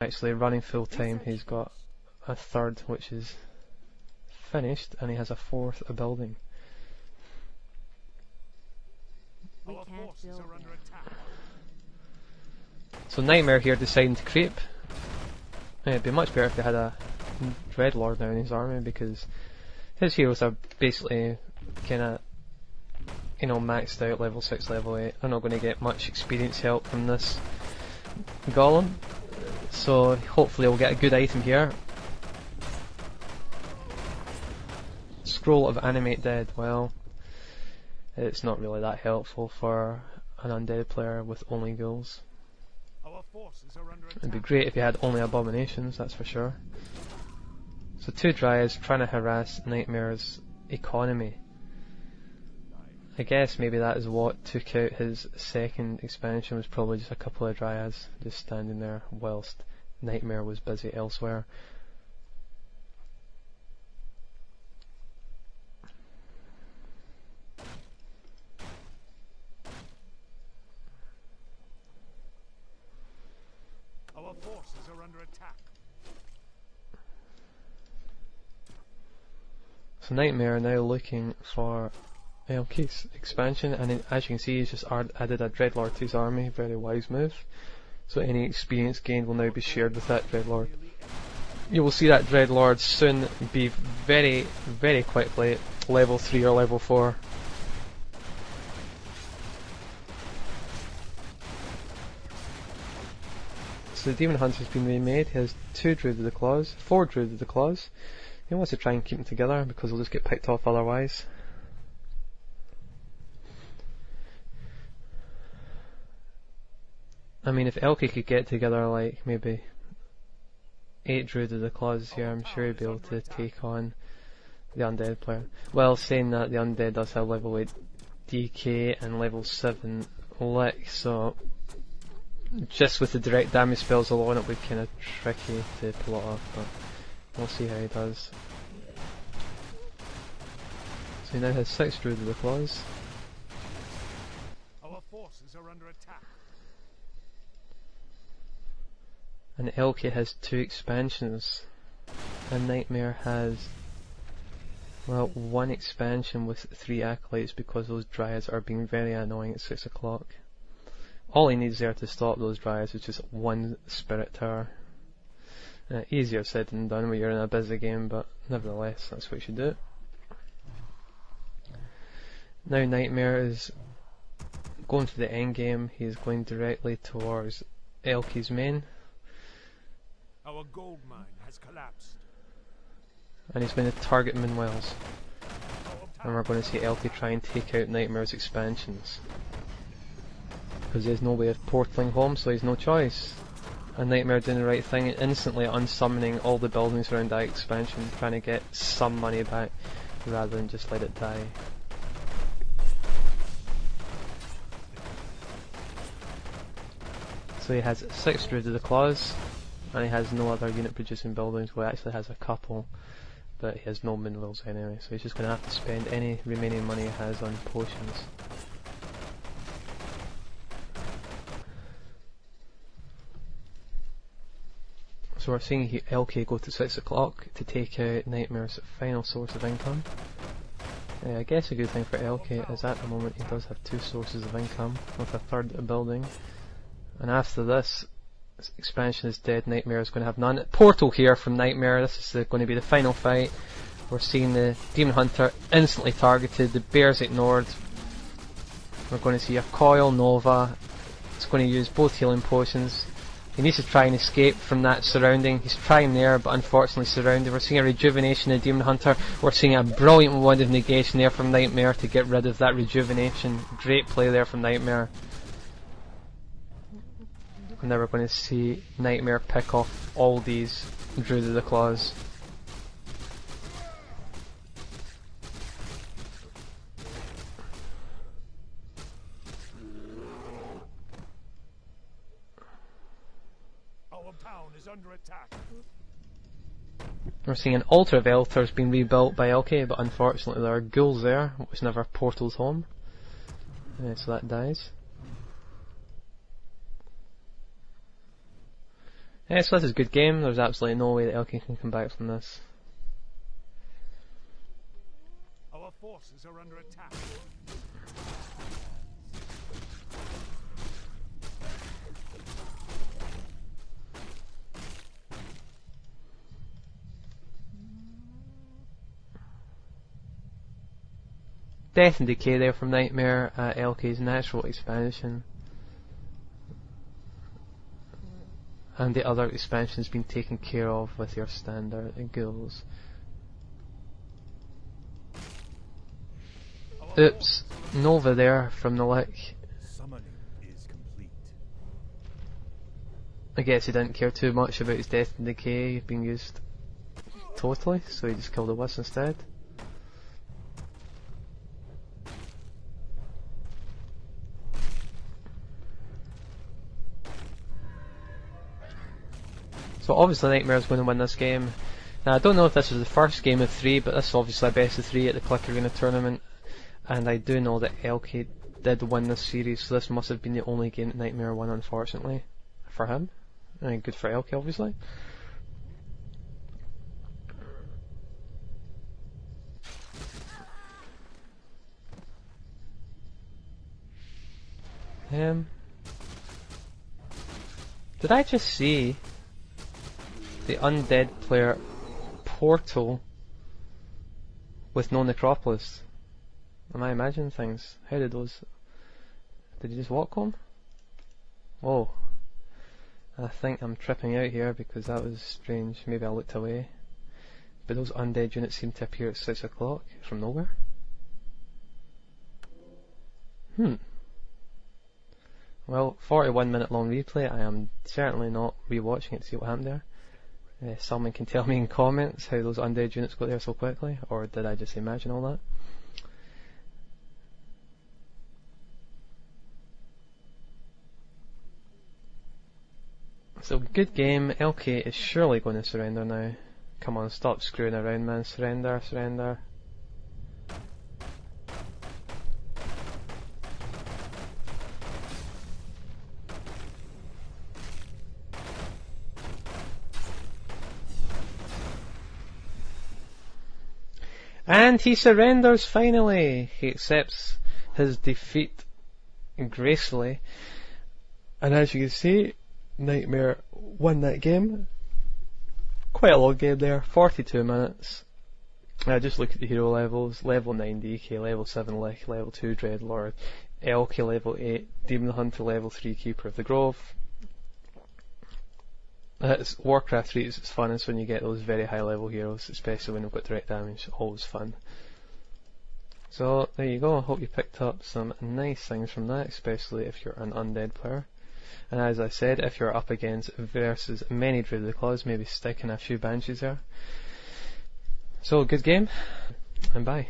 Actually running full time, he's got a third which is finished, and he has a fourth a building. So Nightmare here deciding to creep. It'd be much better if they had a Dreadlord now in his army, because his heroes are basically kinda, you know, maxed out level 6, level 8. They're not going to get much experience help from this Golem. So hopefully we'll get a good item here. Scroll of Animate Dead. Well, it's not really that helpful for an undead player with only ghouls. It'd be great if you had only abominations, that's for sure. So 2 Dryads trying to harass Nightmare's economy. I guess maybe that is what took out his second expansion, was probably just a couple of Dryads just standing there whilst Nightmare was busy elsewhere. Our forces are under attack. So Nightmare now looking for Elky's expansion, and as you can see he's just added a Dreadlord to his army. Very wise move. So any experience gained will now be shared with that Dreadlord. You will see that Dreadlord soon be very, very quickly level 3 or level 4. So the Demon Hunter's been remade. He has 2 Druid of the Claws, 4 Druid of the Claws. He wants to try and keep them together because they'll just get picked off otherwise. I mean, if Elky could get together like maybe 8 Druid of the Claws here, I'm sure he'd be able to take on the undead player. Well, saying that, the undead does have level 8 DK and level 7 lick, so just with the direct damage spells alone it would be kind of tricky to pull it off, but we'll see how he does. So he now has 6 Druid of the Claws. Our forces are under attack. And Elky has 2 expansions, and Nightmare has, well, 1 expansion with 3 acolytes because those Dryads are being very annoying at 6 o'clock. All he needs there to stop those Dryads is just 1 Spirit Tower. Easier said than done when you're in a busy game, but nevertheless, that's what you should do. Now Nightmare is going for the end game. He is going directly towards Elky's main. Our gold mine has collapsed. And he's going to target Moonwells. And we're going to see Elky try and take out Nightmare's expansions. Because he has no way of portaling home, so he has no choice. And Nightmare doing the right thing, instantly unsummoning all the buildings around that expansion, trying to get some money back rather than just let it die. So he has 6 Druid of the Claws, and he has no other unit producing buildings. Well, he actually has a couple, but he has no minerals anyway, so he's just going to have to spend any remaining money he has on potions. So we're seeing Elky go to 6 o'clock to take out Nightmare's final source of income. I guess a good thing for Elky is at the moment he does have 2 sources of income, with a third a building. And after this expansion is dead, Nightmare is going to have none. Portal here from Nightmare. This is going to be the final fight. We're seeing the Demon Hunter instantly targeted, the bears ignored. We're going to see a Coil Nova. It's going to use both healing potions. He needs to try and escape from that surrounding. He's trying there, but unfortunately surrounded. We're seeing a rejuvenation in Demon Hunter. We're seeing a brilliant wand of negation there from Nightmare to get rid of that rejuvenation. Great play there from Nightmare. And now we're going to see Nightmare pick off all these Druid of the Claws. Our town is under attack. We're seeing an altar of altars being rebuilt by Elky, but unfortunately there are ghouls there, which never portals home. So that dies. So this is a good game. There's absolutely no way that Elky can come back from this. Our forces are under attack. Death and Decay there from Nightmare at Elky's natural expansion. And the other expansion's been taken care of with your standard ghouls. Oops, Nova there from the lick. Summoning is complete. I guess he didn't care too much about his Death and Decay being used totally, so he just killed a Wisp instead. So obviously Nightmare's going to win this game. Now I don't know if this was the first game of 3, but this is obviously a best of 3 at the Click Arena tournament. And I do know that Elky did win this series, so this must have been the only game that Nightmare won, unfortunately, for him. And good for Elky, obviously. Did I just see the undead player portal with no necropolis? Am I imagining things? How did those... Did he just walk home? Whoa. I think I'm tripping out here because that was strange. Maybe I looked away. But those undead units seem to appear at 6 o'clock from nowhere. Well, 41 minute long replay. I am certainly not rewatching it to see what happened there. Someone can tell me in comments how those undead units got there so quickly, or did I just imagine all that? So good game. Elky is surely going to surrender now. Come on, stop screwing around, man. Surrender, surrender. And he surrenders finally. He accepts his defeat gracefully. And as you can see, Nightmare won that game. Quite a long game there, 42 minutes. Just look at the hero levels. Level 9 DK, level 7 Lick, level 2 Dreadlord, Elky level 8, Demon Hunter level 3 Keeper of the Grove. Warcraft 3 is fun, it's when you get those very high level heroes, especially when they've got direct damage, always fun. So there you go, I hope you picked up some nice things from that, especially if you're an undead player. And as I said, if you're up against versus many Druid of the Claws, maybe stick in a few Banshees there. So good game, and bye.